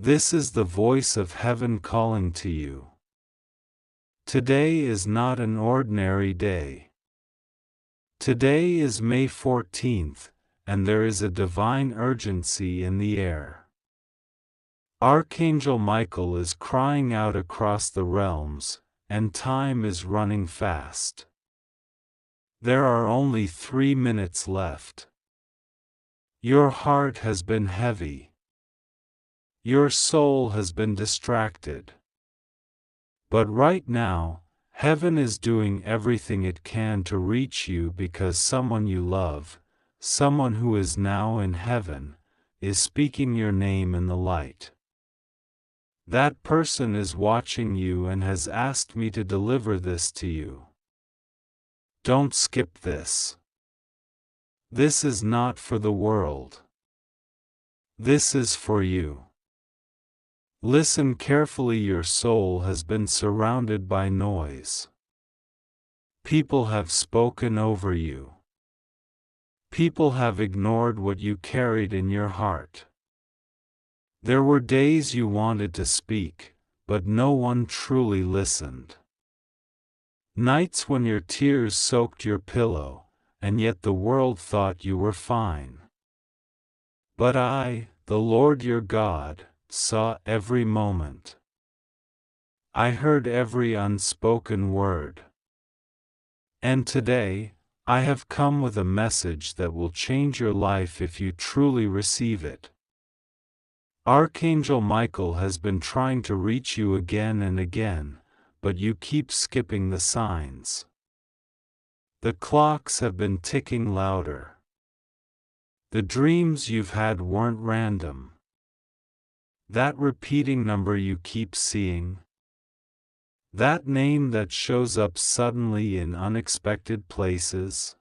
This is the voice of heaven calling to you. Today is not an ordinary day. Today is May 14th, and there is a divine urgency in the air. Archangel Michael is crying out across the realms, and time is running fast. There are only 3 minutes left. Your heart has been heavy. Your soul has been distracted. But right now, heaven is doing everything it can to reach you because someone you love, someone who is now in heaven, is speaking your name in the light. That person is watching you and has asked me to deliver this to you. Don't skip this. This is not for the world. This is for you. Listen carefully. Your soul has been surrounded by noise. People have spoken over you. People have ignored what you carried in your heart. There were days you wanted to speak, but no one truly listened. Nights when your tears soaked your pillow, and yet the world thought you were fine. But I, the Lord your God, saw every moment. I heard every unspoken word. And today, I have come with a message that will change your life if you truly receive it. Archangel Michael has been trying to reach you again and again, but you keep skipping the signs. The clocks have been ticking louder. The dreams you've had weren't random. That repeating number you keep seeing. That name that shows up suddenly in unexpected places.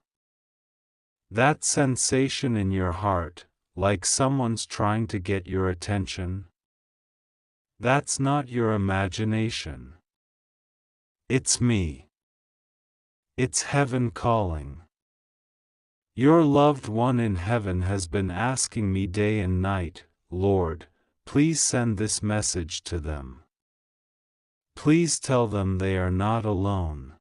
That sensation in your heart, like someone's trying to get your attention. That's not your imagination. It's me. It's heaven calling. Your loved one in heaven has been asking me day and night, Lord, please send this message to them. Please tell them they are not alone.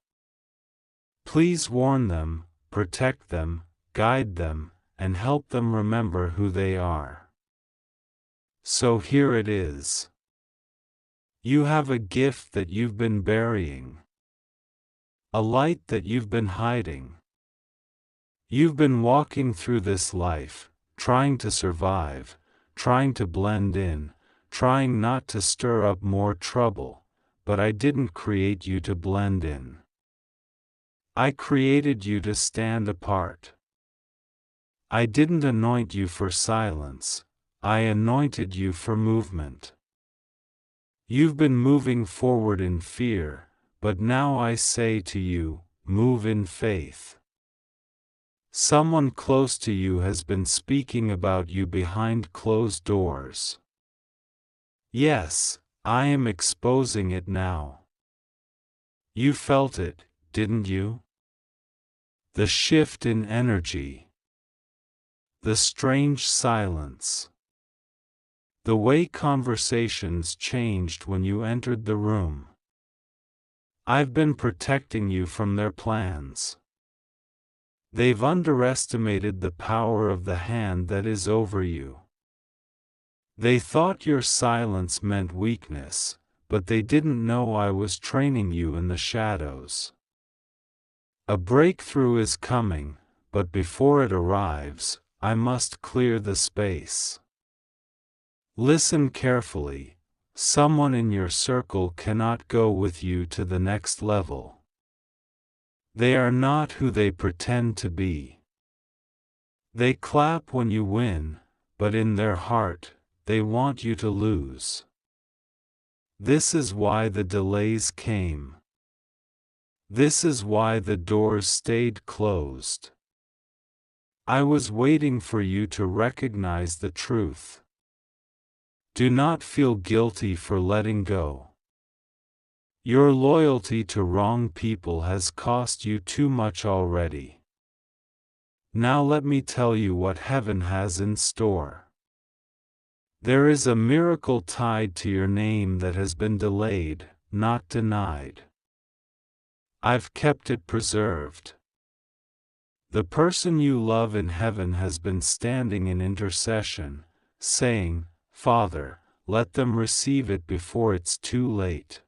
Please warn them, protect them, guide them, and help them remember who they are. So here it is. You have a gift that you've been burying. A light that you've been hiding. You've been walking through this life, trying to survive, trying to blend in, trying not to stir up more trouble, but I didn't create you to blend in. I created you to stand apart. I didn't anoint you for silence, I anointed you for movement. You've been moving forward in fear, but now I say to you, move in faith. Someone close to you has been speaking about you behind closed doors. Yes, I am exposing it now. You felt it, didn't you? The shift in energy. The strange silence. The way conversations changed when you entered the room. I've been protecting you from their plans. They've underestimated the power of the hand that is over you. They thought your silence meant weakness, but they didn't know I was training you in the shadows. A breakthrough is coming, but before it arrives, I must clear the space. Listen carefully. Someone in your circle cannot go with you to the next level. They are not who they pretend to be. They clap when you win, but in their heart, they want you to lose. This is why the delays came. This is why the doors stayed closed. I was waiting for you to recognize the truth. Do not feel guilty for letting go. Your loyalty to wrong people has cost you too much already. Now let me tell you what heaven has in store. There is a miracle tied to your name that has been delayed, not denied. I've kept it preserved. The person you love in heaven has been standing in intercession, saying, Father, let them receive it before it's too late.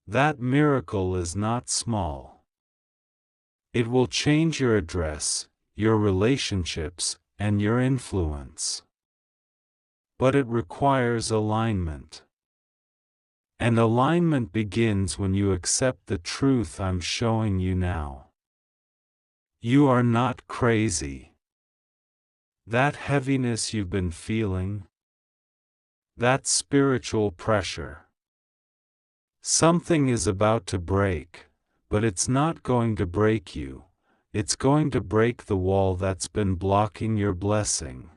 That miracle is not small. It will change your address, your relationships, and your influence. But it requires alignment. And alignment begins when you accept the truth I'm showing you now. You are not crazy. That heaviness you've been feeling, that spiritual pressure. Something is about to break, but it's not going to break you. It's going to break the wall that's been blocking your blessing.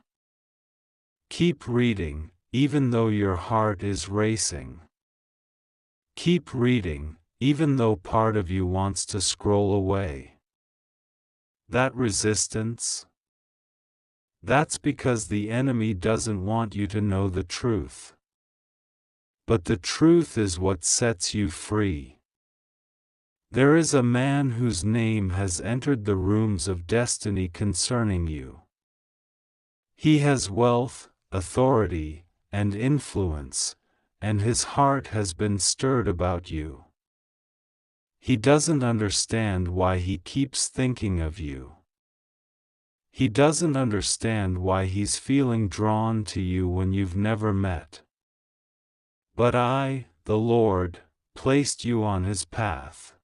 Keep reading, even though your heart is racing. Keep reading, even though part of you wants to scroll away. That resistance? That's because the enemy doesn't want you to know the truth. But the truth is what sets you free. There is a man whose name has entered the rooms of destiny concerning you. He has wealth, authority, and influence, and his heart has been stirred about you. He doesn't understand why he keeps thinking of you. He doesn't understand why he's feeling drawn to you when you've never met. But I, the Lord, placed you on his path.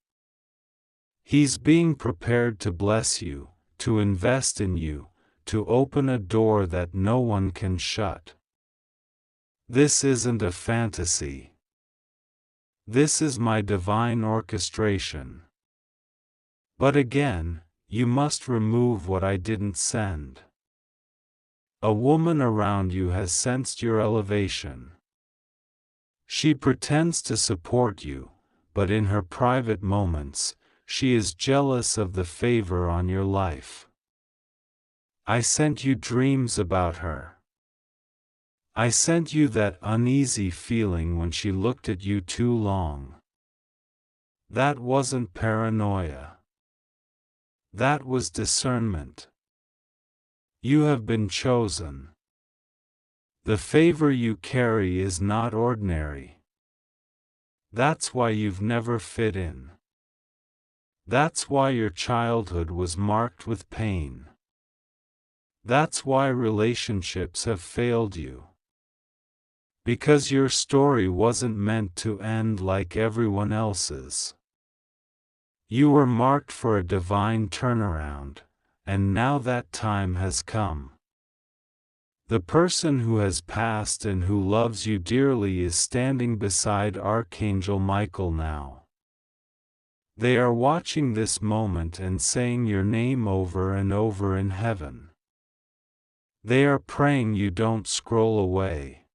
He's being prepared to bless you, to invest in you, to open a door that no one can shut. This isn't a fantasy. This is my divine orchestration. But again, you must remove what I didn't send. A woman around you has sensed your elevation. She pretends to support you, but in her private moments, she is jealous of the favor on your life. I sent you dreams about her. I sent you that uneasy feeling when she looked at you too long. That wasn't paranoia. That was discernment. You have been chosen. The favor you carry is not ordinary. That's why you've never fit in. That's why your childhood was marked with pain. That's why relationships have failed you. Because your story wasn't meant to end like everyone else's. You were marked for a divine turnaround, and now that time has come. The person who has passed and who loves you dearly is standing beside Archangel Michael now. They are watching this moment and saying your name over and over in heaven. They are praying you don't scroll away.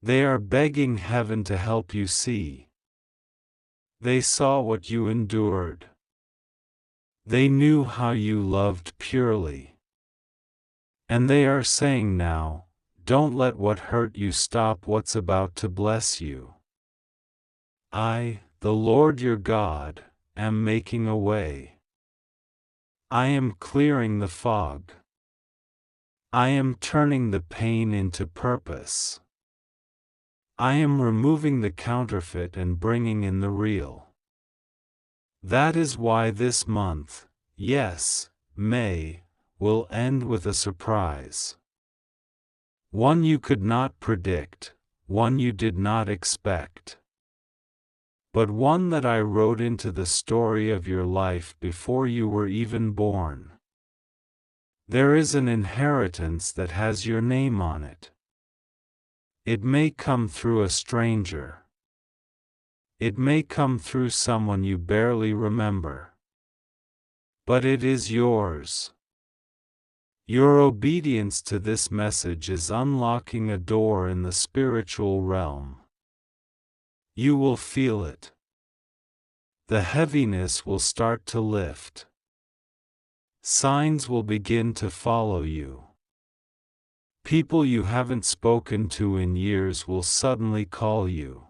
They are begging heaven to help you see. They saw what you endured. They knew how you loved purely. And they are saying now, don't let what hurt you stop what's about to bless you. I, the Lord your God, am making a way. I am clearing the fog. I am turning the pain into purpose. I am removing the counterfeit and bringing in the real. That is why this month, yes, May, will end with a surprise. One you could not predict, one you did not expect. But one that I wrote into the story of your life before you were even born. There is an inheritance that has your name on it. It may come through a stranger. It may come through someone you barely remember. But it is yours. Your obedience to this message is unlocking a door in the spiritual realm. You will feel it. The heaviness will start to lift. Signs will begin to follow you. People you haven't spoken to in years will suddenly call you.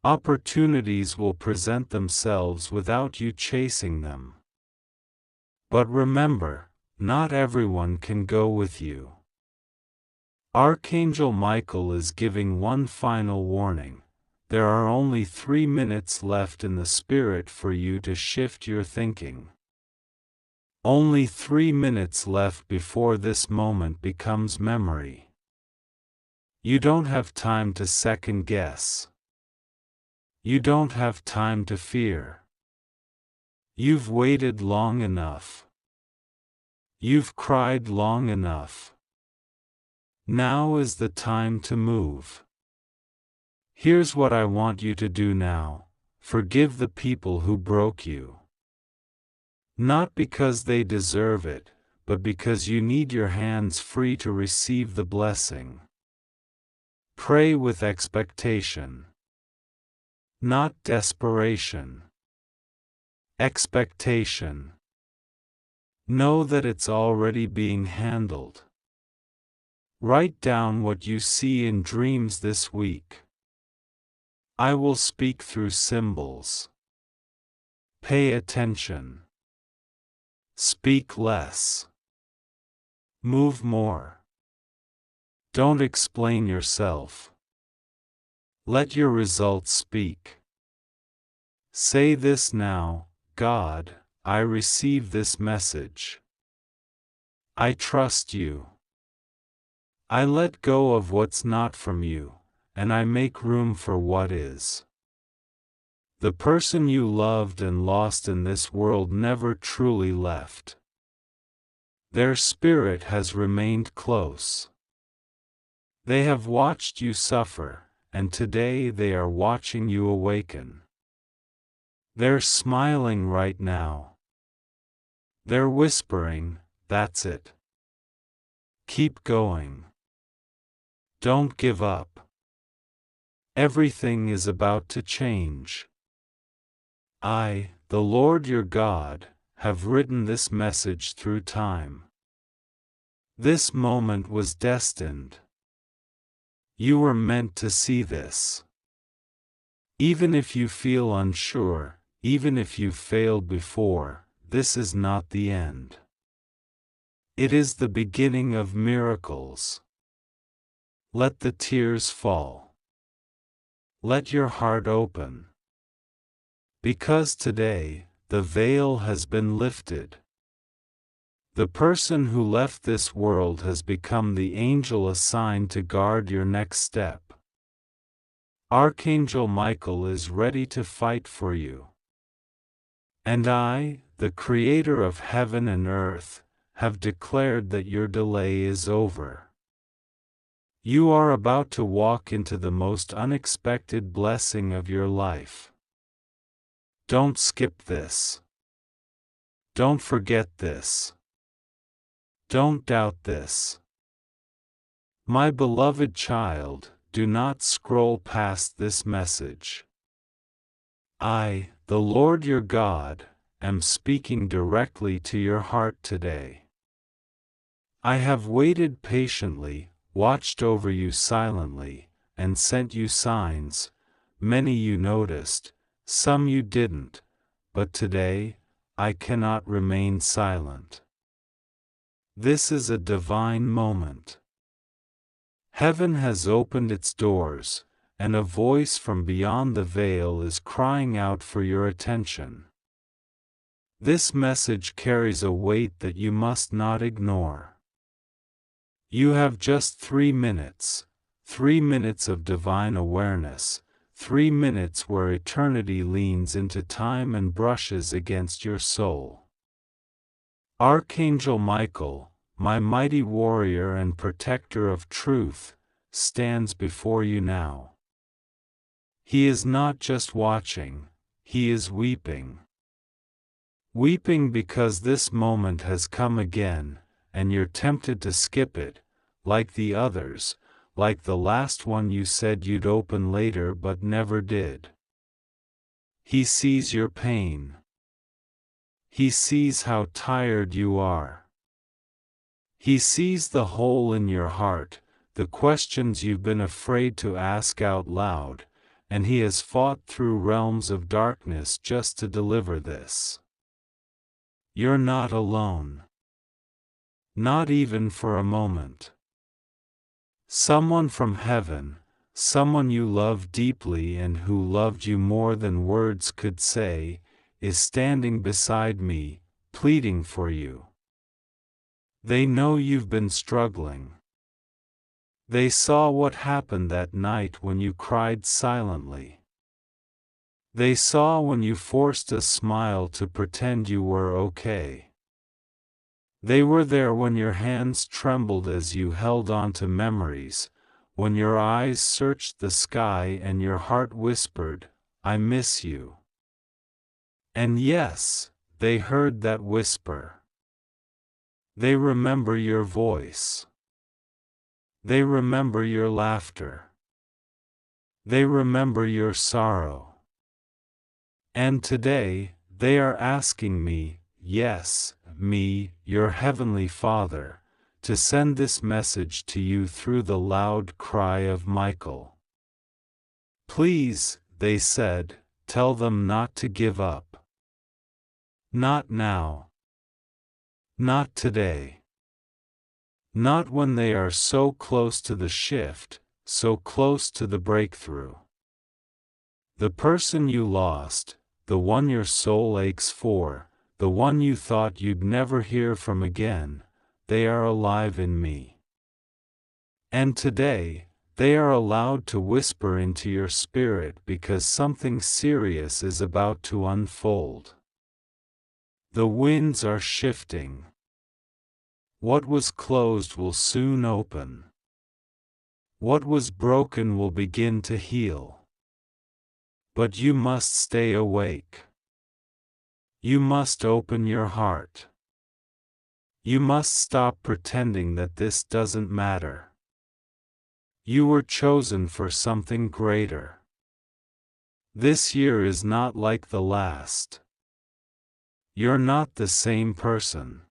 Opportunities will present themselves without you chasing them. But remember, not everyone can go with you. Archangel Michael is giving one final warning. There are only 3 minutes left in the spirit for you to shift your thinking. Only 3 minutes left before this moment becomes memory. You don't have time to second guess. You don't have time to fear. You've waited long enough. You've cried long enough. Now is the time to move. Here's what I want you to do now. Forgive the people who broke you. Not because they deserve it, but because you need your hands free to receive the blessing. Pray with expectation. Not desperation. Expectation. Know that it's already being handled. Write down what you see in dreams this week. I will speak through symbols. Pay attention. Speak less. Move more. Don't explain yourself. Let your results speak. Say this now: God, I receive this message. I trust you. I let go of what's not from you, and I make room for what is. The person you loved and lost in this world never truly left. Their spirit has remained close. They have watched you suffer, and today they are watching you awaken. They're smiling right now. They're whispering, "That's it. Keep going. Don't give up. Everything is about to change." I, the Lord your God, have written this message through time. This moment was destined. You were meant to see this. Even if you feel unsure, even if you failed before, this is not the end. It is the beginning of miracles. Let the tears fall. Let your heart open. Because today, the veil has been lifted. The person who left this world has become the angel assigned to guard your next step. Archangel Michael is ready to fight for you. And I, the Creator of heaven and earth, have declared that your delay is over. You are about to walk into the most unexpected blessing of your life. Don't skip this. Don't forget this. Don't doubt this. My beloved child, do not scroll past this message. I, the Lord your God, am speaking directly to your heart today. I have waited patiently, watched over you silently, and sent you signs. Many you noticed, some you didn't, but today, I cannot remain silent. This is a divine moment. Heaven has opened its doors, and a voice from beyond the veil is crying out for your attention. This message carries a weight that you must not ignore. You have just 3 minutes, 3 minutes of divine awareness, 3 minutes where eternity leans into time and brushes against your soul. Archangel Michael, my mighty warrior and protector of truth, stands before you now. He is not just watching, he is weeping. Weeping because this moment has come again, and you're tempted to skip it, like the others, like the last one you said you'd open later but never did. He sees your pain. He sees how tired you are. He sees the hole in your heart, the questions you've been afraid to ask out loud, and He has fought through realms of darkness just to deliver this. You're not alone. Not even for a moment. Someone from heaven, someone you love deeply and who loved you more than words could say, is standing beside me, pleading for you. They know you've been struggling. They saw what happened that night when you cried silently. They saw when you forced a smile to pretend you were okay. They were there when your hands trembled as you held on to memories, when your eyes searched the sky and your heart whispered, "I miss you." And yes, they heard that whisper. They remember your voice. They remember your laughter. They remember your sorrow. And today, they are asking me, yes, me, your Heavenly Father, to send this message to you through the loud cry of Michael. Please, they said, tell them not to give up. Not now. Not today. Not when they are so close to the shift, so close to the breakthrough. The person you lost, the one your soul aches for, the one you thought you'd never hear from again, they are alive in me. And today, they are allowed to whisper into your spirit because something serious is about to unfold. The winds are shifting. What was closed will soon open. What was broken will begin to heal. But you must stay awake. You must open your heart. You must stop pretending that this doesn't matter. You were chosen for something greater. This year is not like the last. You're not the same person.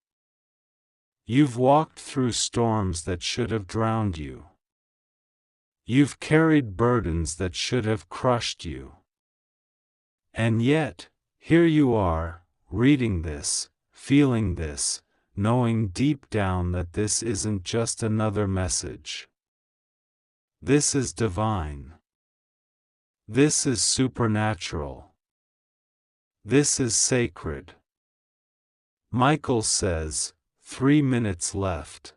You've walked through storms that should have drowned you. You've carried burdens that should have crushed you. And yet, here you are, reading this, feeling this, knowing deep down that this isn't just another message. This is divine. This is supernatural. This is sacred. Michael says, 3 minutes left.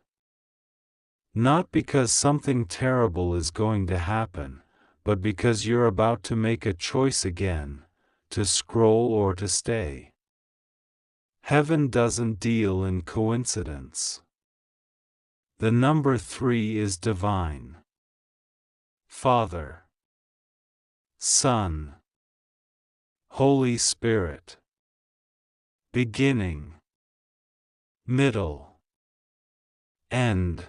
Not because something terrible is going to happen, but because you're about to make a choice again, to scroll or to stay. Heaven doesn't deal in coincidence. The number 3 is divine. Father, Son, Holy Spirit. Beginning, middle, end,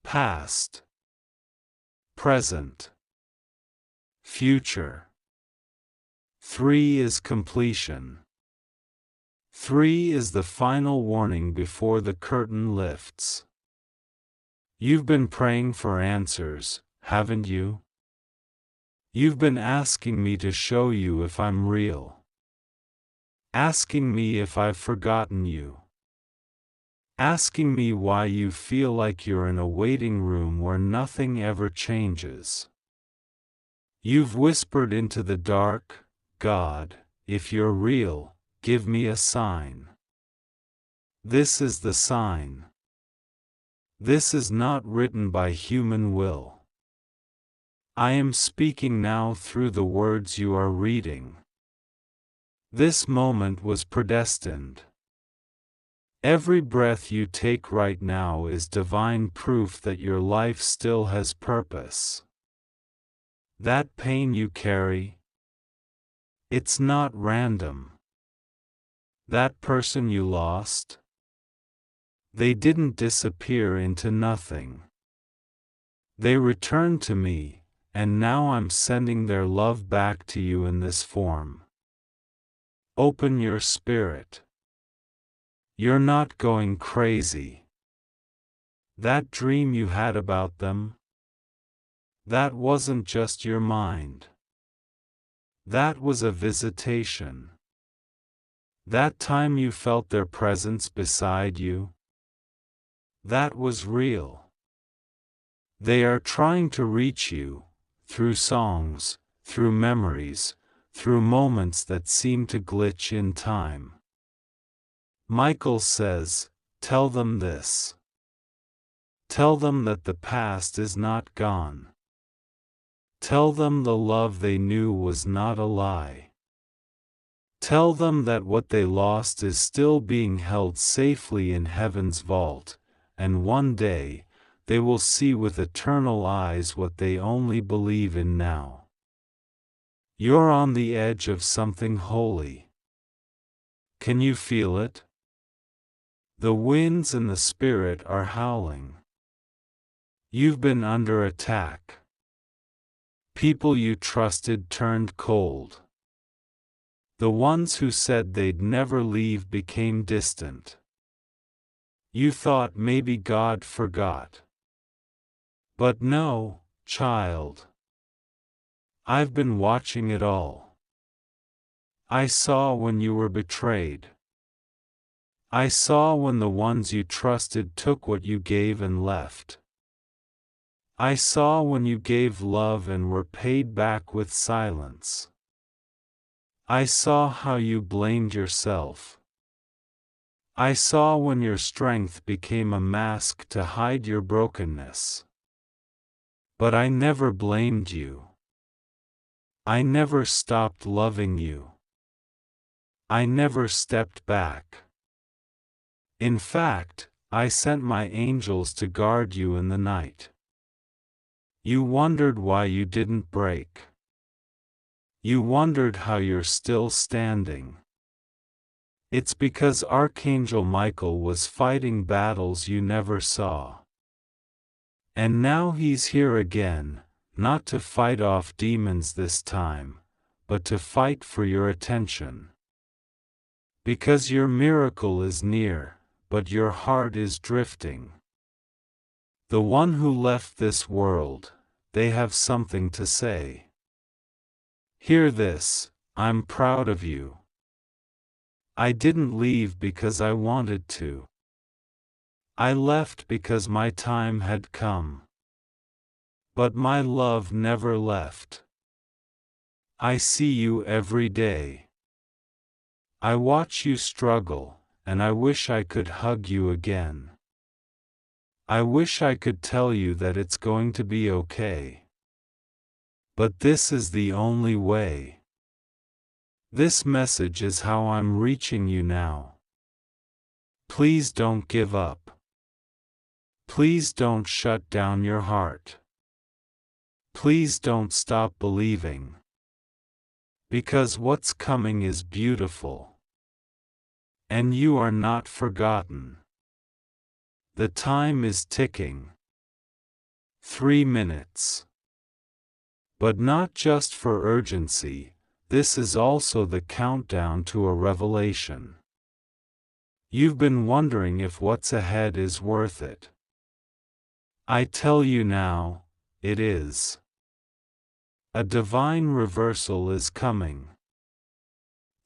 past, present, future. 3 is completion. 3 is the final warning before the curtain lifts. You've been praying for answers, haven't you? You've been asking me to show you if I'm real. Asking me if I've forgotten you. Asking me why you feel like you're in a waiting room where nothing ever changes. You've whispered into the dark, God, if you're real, give me a sign. This is the sign. This is not written by human will. I am speaking now through the words you are reading. This moment was predestined. Every breath you take right now is divine proof that your life still has purpose. That pain you carry, it's not random. That person you lost, they didn't disappear into nothing. They returned to me, and now I'm sending their love back to you in this form. Open your spirit. You're not going crazy. That dream you had about them? That wasn't just your mind. That was a visitation. That time you felt their presence beside you? That was real. They are trying to reach you, through songs, through memories, through moments that seem to glitch in time. Michael says, tell them this. Tell them that the past is not gone. Tell them the love they knew was not a lie. Tell them that what they lost is still being held safely in heaven's vault, and one day, they will see with eternal eyes what they only believe in now. You're on the edge of something holy. Can you feel it? The winds and the spirit are howling. You've been under attack. People you trusted turned cold. The ones who said they'd never leave became distant. You thought maybe God forgot. But no, child. I've been watching it all. I saw when you were betrayed. I saw when the ones you trusted took what you gave and left. I saw when you gave love and were paid back with silence. I saw how you blamed yourself. I saw when your strength became a mask to hide your brokenness. But I never blamed you. I never stopped loving you. I never stepped back. In fact, I sent my angels to guard you in the night. You wondered why you didn't break. You wondered how you're still standing. It's because Archangel Michael was fighting battles you never saw. And now he's here again, not to fight off demons this time, but to fight for your attention. Because your miracle is near, but your heart is drifting. The one who left this world, they have something to say. Hear this, I'm proud of you. I didn't leave because I wanted to. I left because my time had come. But my love never left. I see you every day. I watch you struggle, and I wish I could hug you again. I wish I could tell you that it's going to be okay. But this is the only way. This message is how I'm reaching you now. Please don't give up. Please don't shut down your heart. Please don't stop believing. Because what's coming is beautiful. And you are not forgotten. The time is ticking. 3 minutes. But not just for urgency, this is also the countdown to a revelation. You've been wondering if what's ahead is worth it. I tell you now, it is. A divine reversal is coming.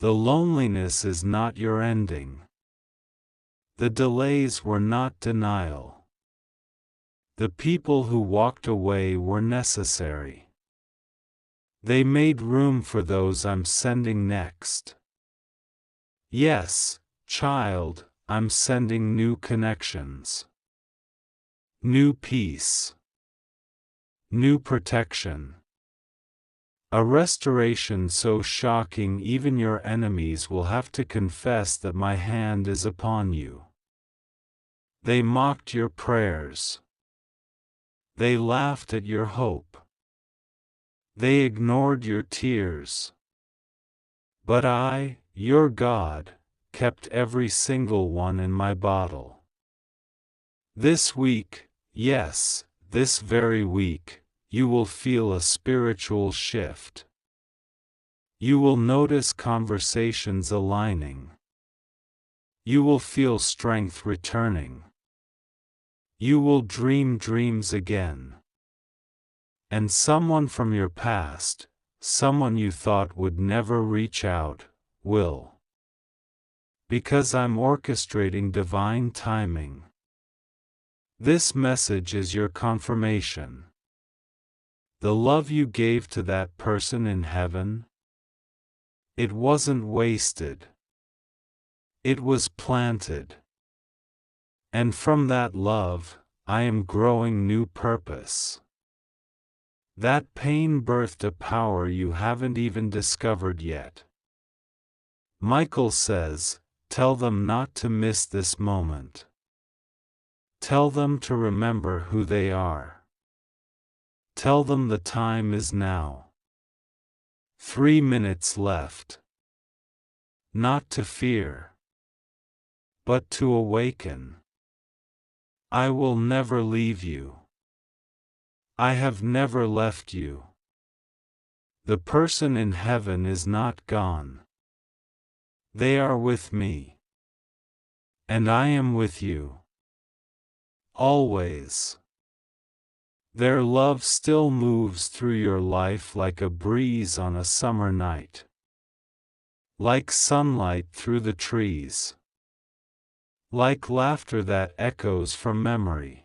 The loneliness is not your ending. The delays were not denial. The people who walked away were necessary. They made room for those I'm sending next. Yes, child, I'm sending new connections. New peace. New protection. A restoration so shocking even your enemies will have to confess that my hand is upon you. They mocked your prayers. They laughed at your hope. They ignored your tears. But I, your God, kept every single one in my bottle. This week, yes, this very week, you will feel a spiritual shift. You will notice conversations aligning. You will feel strength returning. You will dream dreams again. And someone from your past, someone you thought would never reach out, will. Because I'm orchestrating divine timing. This message is your confirmation. The love you gave to that person in heaven, it wasn't wasted. It was planted. And from that love, I am growing new purpose. That pain birthed a power you haven't even discovered yet. Michael says, tell them not to miss this moment. Tell them to remember who they are. Tell them the time is now. 3 minutes left. Not to fear, but to awaken. I will never leave you. I have never left you. The person in heaven is not gone. They are with me. And I am with you. Always. Their love still moves through your life like a breeze on a summer night. Like sunlight through the trees. Like laughter that echoes from memory.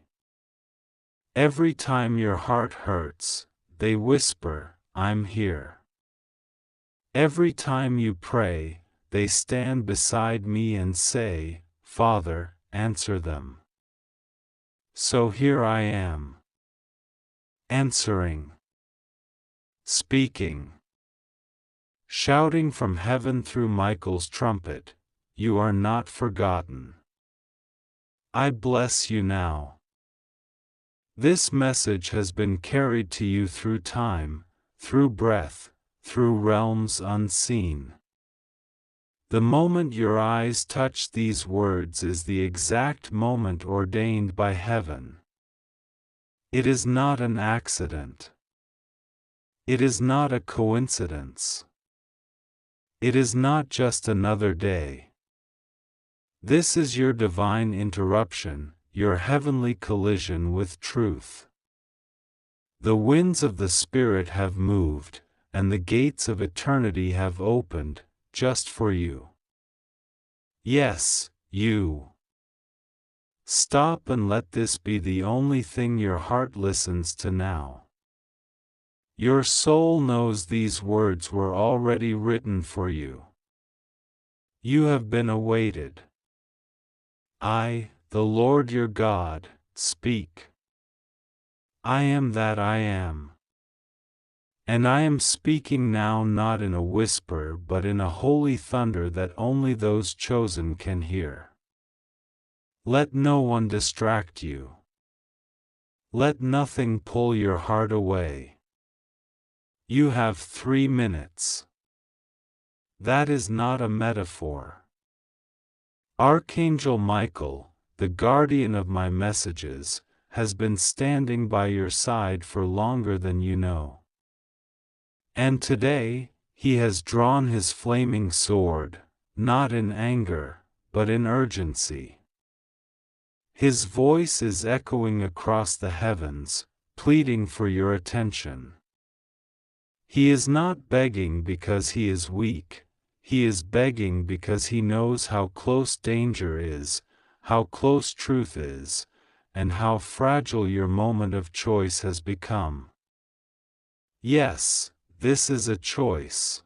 Every time your heart hurts, they whisper, I'm here. Every time you pray, they stand beside me and say, Father, answer them. So here I am. Answering. Speaking. Shouting from heaven through Michael's trumpet, you are not forgotten. I bless you now. This message has been carried to you through time, through breath, through realms unseen. The moment your eyes touch these words is the exact moment ordained by heaven. It is not an accident. It is not a coincidence. It is not just another day. This is your divine interruption, your heavenly collision with truth. The winds of the Spirit have moved, and the gates of eternity have opened, just for you. Yes, you. Stop and let this be the only thing your heart listens to now. Your soul knows these words were already written for you. You have been awaited. I, the Lord your God, speak. I am that I am. And I am speaking now not in a whisper but in a holy thunder that only those chosen can hear. Let no one distract you. Let nothing pull your heart away. You have 3 minutes. That is not a metaphor. Archangel Michael, the guardian of my messages, has been standing by your side for longer than you know. And today, he has drawn his flaming sword, not in anger, but in urgency. His voice is echoing across the heavens, pleading for your attention. He is not begging because he is weak, he is begging because he knows how close danger is, how close truth is, and how fragile your moment of choice has become. Yes, this is a choice.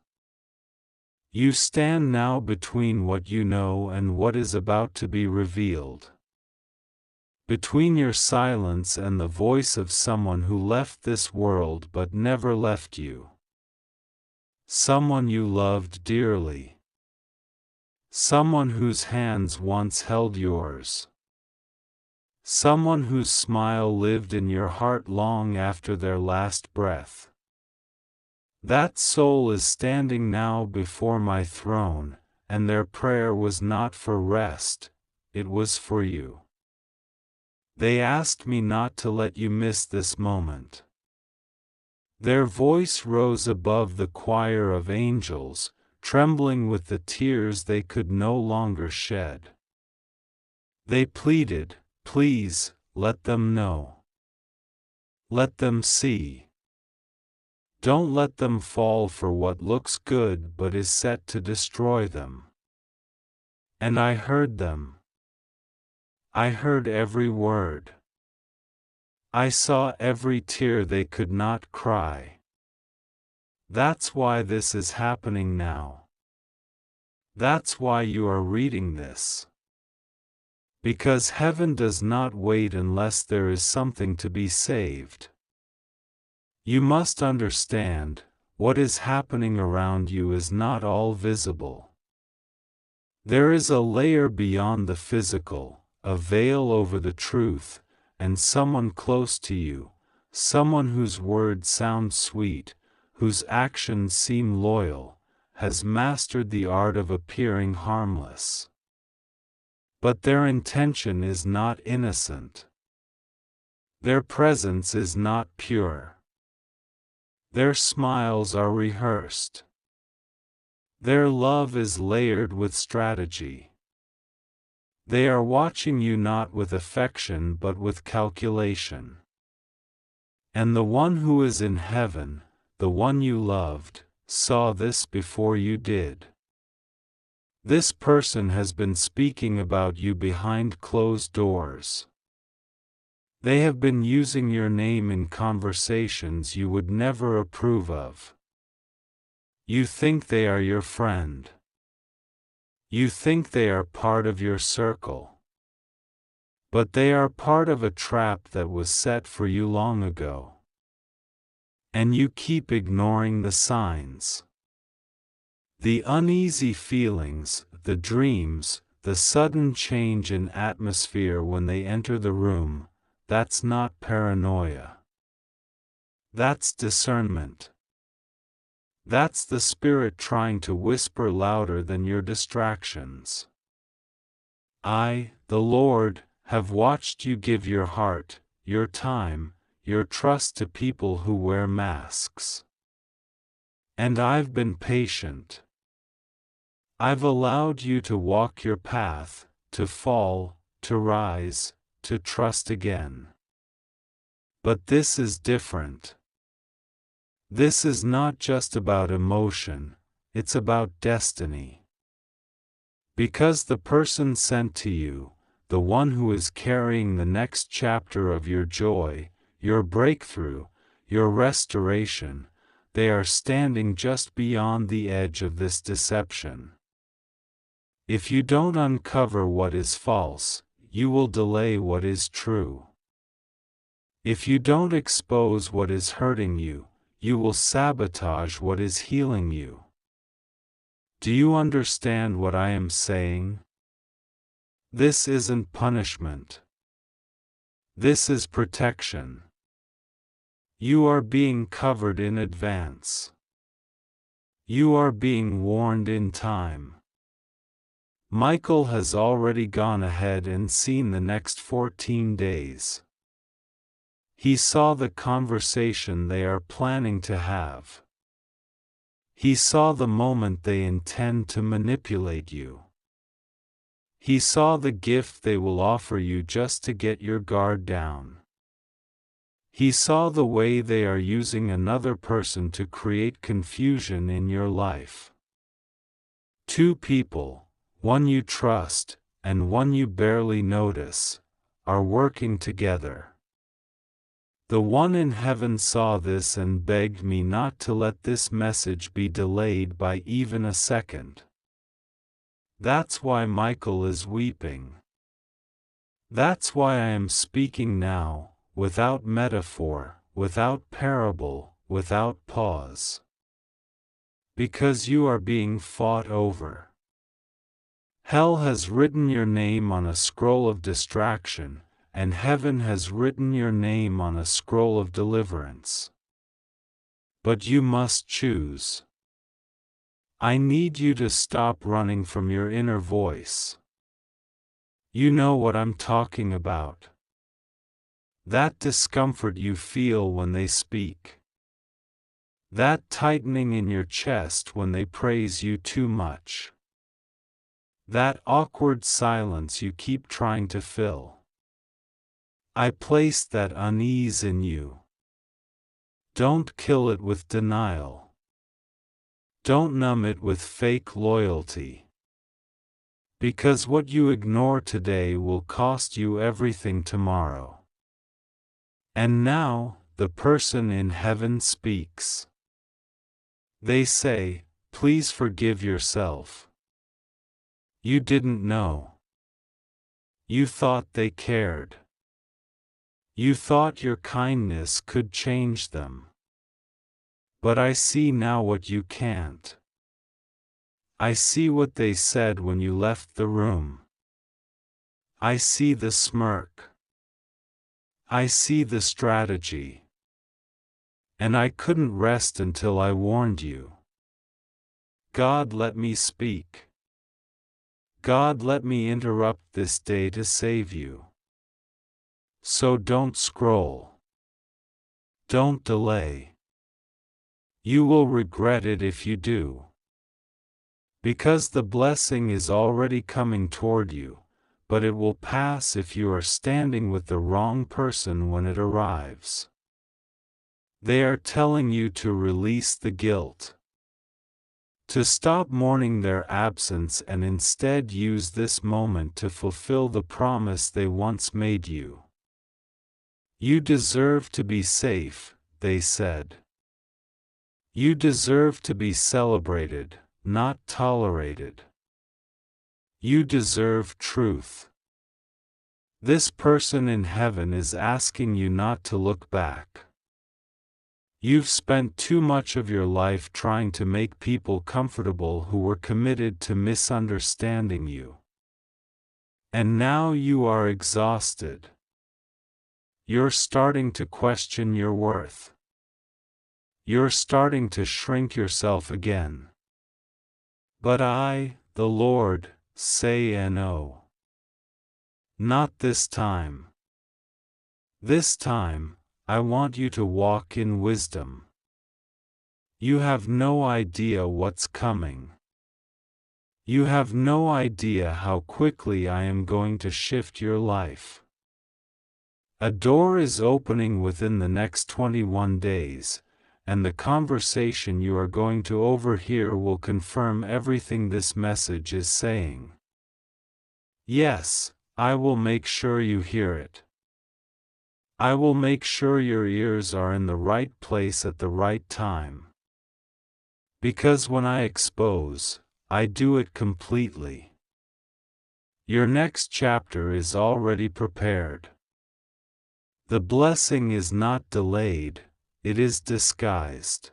You stand now between what you know and what is about to be revealed. Between your silence and the voice of someone who left this world but never left you. Someone you loved dearly. Someone whose hands once held yours. Someone whose smile lived in your heart long after their last breath. That soul is standing now before my throne, and their prayer was not for rest, it was for you. They asked me not to let you miss this moment. Their voice rose above the choir of angels, trembling with the tears they could no longer shed. They pleaded, please, let them know. Let them see. Don't let them fall for what looks good but is set to destroy them. And I heard them. I heard every word. I saw every tear they could not cry. That's why this is happening now. That's why you are reading this. Because heaven does not wait unless there is something to be saved. You must understand, what is happening around you is not all visible. There is a layer beyond the physical, a veil over the truth, and someone close to you, someone whose words sound sweet, whose actions seem loyal, has mastered the art of appearing harmless. But their intention is not innocent. Their presence is not pure. Their smiles are rehearsed. Their love is layered with strategy. They are watching you not with affection but with calculation. And the one who is in heaven, the one you loved, saw this before you did. This person has been speaking about you behind closed doors. They have been using your name in conversations you would never approve of. You think they are your friend. You think they are part of your circle. But they are part of a trap that was set for you long ago. And you keep ignoring the signs. The uneasy feelings, the dreams, the sudden change in atmosphere when they enter the room, that's not paranoia. That's discernment. That's the Spirit trying to whisper louder than your distractions. I, the Lord, have watched you give your heart, your time, your trust to people who wear masks. And I've been patient. I've allowed you to walk your path, to fall, to rise, to trust again. But this is different. This is not just about emotion, it's about destiny. Because the person sent to you, the one who is carrying the next chapter of your joy, your breakthrough, your restoration, they are standing just beyond the edge of this deception. If you don't uncover what is false, you will delay what is true. If you don't expose what is hurting you, you will sabotage what is healing you. Do you understand what I am saying? This isn't punishment. This is protection. You are being covered in advance. You are being warned in time. Michael has already gone ahead and seen the next 14 days. He saw the conversation they are planning to have. He saw the moment they intend to manipulate you. He saw the gift they will offer you just to get your guard down. He saw the way they are using another person to create confusion in your life. Two people, one you trust, and one you barely notice, are working together. The one in heaven saw this and begged me not to let this message be delayed by even a second. That's why Michael is weeping. That's why I am speaking now, without metaphor, without parable, without pause. Because you are being fought over. Hell has written your name on a scroll of distraction, and heaven has written your name on a scroll of deliverance. But you must choose. I need you to stop running from your inner voice. You know what I'm talking about. That discomfort you feel when they speak. That tightening in your chest when they praise you too much. That awkward silence you keep trying to fill. I placed that unease in you. Don't kill it with denial. Don't numb it with fake loyalty. Because what you ignore today will cost you everything tomorrow. And now, the person in heaven speaks. They say, please forgive yourself. You didn't know. You thought they cared. You thought your kindness could change them. But I see now what you can't. I see what they said when you left the room. I see the smirk. I see the strategy. And I couldn't rest until I warned you. God let me speak. God let me interrupt this day to save you. So don't scroll. Don't delay. You will regret it if you do. Because the blessing is already coming toward you, but it will pass if you are standing with the wrong person when it arrives. They are telling you to release the guilt. To stop mourning their absence and instead use this moment to fulfill the promise they once made you. You deserve to be safe, they said. You deserve to be celebrated, not tolerated. You deserve truth. This person in heaven is asking you not to look back. You've spent too much of your life trying to make people comfortable who were committed to misunderstanding you. And now you are exhausted. You're starting to question your worth. You're starting to shrink yourself again. But I, the Lord, say no. Not this time. This time, I want you to walk in wisdom. You have no idea what's coming. You have no idea how quickly I am going to shift your life. A door is opening within the next 21 days, and the conversation you are going to overhear will confirm everything this message is saying. Yes, I will make sure you hear it. I will make sure your ears are in the right place at the right time. Because when I expose, I do it completely. Your next chapter is already prepared. The blessing is not delayed, it is disguised.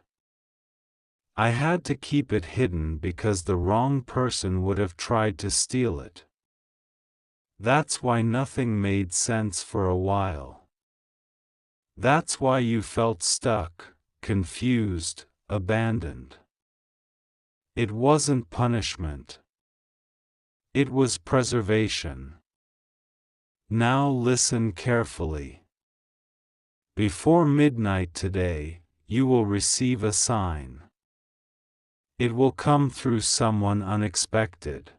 I had to keep it hidden because the wrong person would have tried to steal it. That's why nothing made sense for a while. That's why you felt stuck, confused, abandoned. It wasn't punishment. It was preservation. Now listen carefully. Before midnight today, you will receive a sign. It will come through someone unexpected.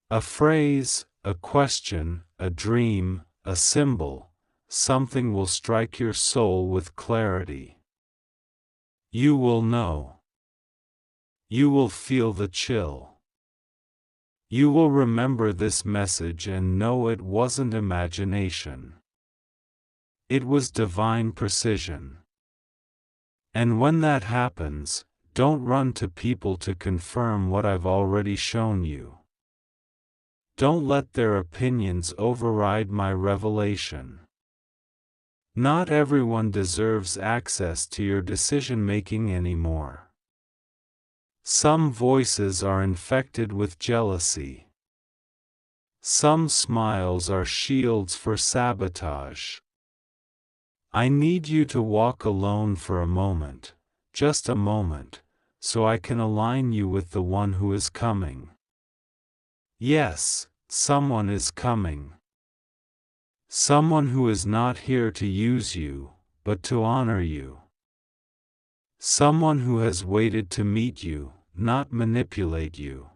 A phrase, a question, a dream, a symbol, something will strike your soul with clarity. You will know. You will feel the chill. You will remember this message and know it wasn't imagination. It was divine precision. And when that happens, don't run to people to confirm what I've already shown you. Don't let their opinions override my revelation. Not everyone deserves access to your decision-making anymore. Some voices are infected with jealousy. Some smiles are shields for sabotage. I need you to walk alone for a moment, just a moment, so I can align you with the one who is coming. Yes, someone is coming. Someone who is not here to use you, but to honor you. Someone who has waited to meet you, not manipulate you.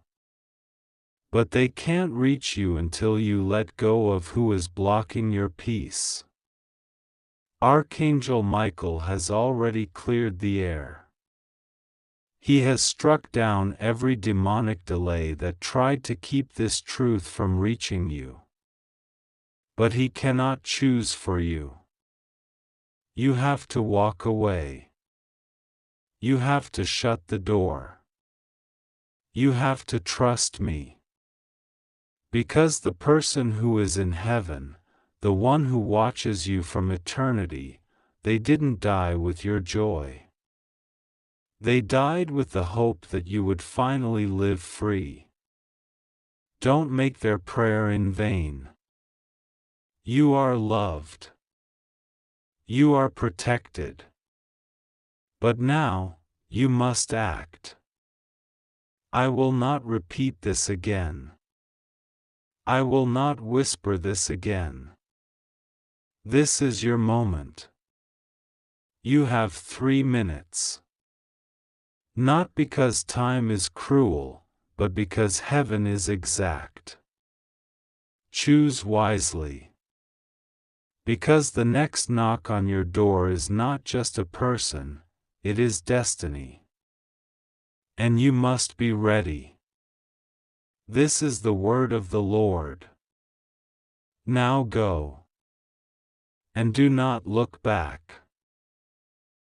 But they can't reach you until you let go of who is blocking your peace. Archangel Michael has already cleared the air. He has struck down every demonic delay that tried to keep this truth from reaching you. But he cannot choose for you. You have to walk away. You have to shut the door. You have to trust me. Because the person who is in heaven, the one who watches you from eternity, they didn't die with your joy. They died with the hope that you would finally live free. Don't make their prayer in vain. You are loved. You are protected. But now, you must act. I will not repeat this again. I will not whisper this again. This is your moment. You have 3 minutes. Not because time is cruel, but because heaven is exact. Choose wisely. Because the next knock on your door is not just a person, it is destiny. And you must be ready. This is the word of the Lord. Now go. And do not look back.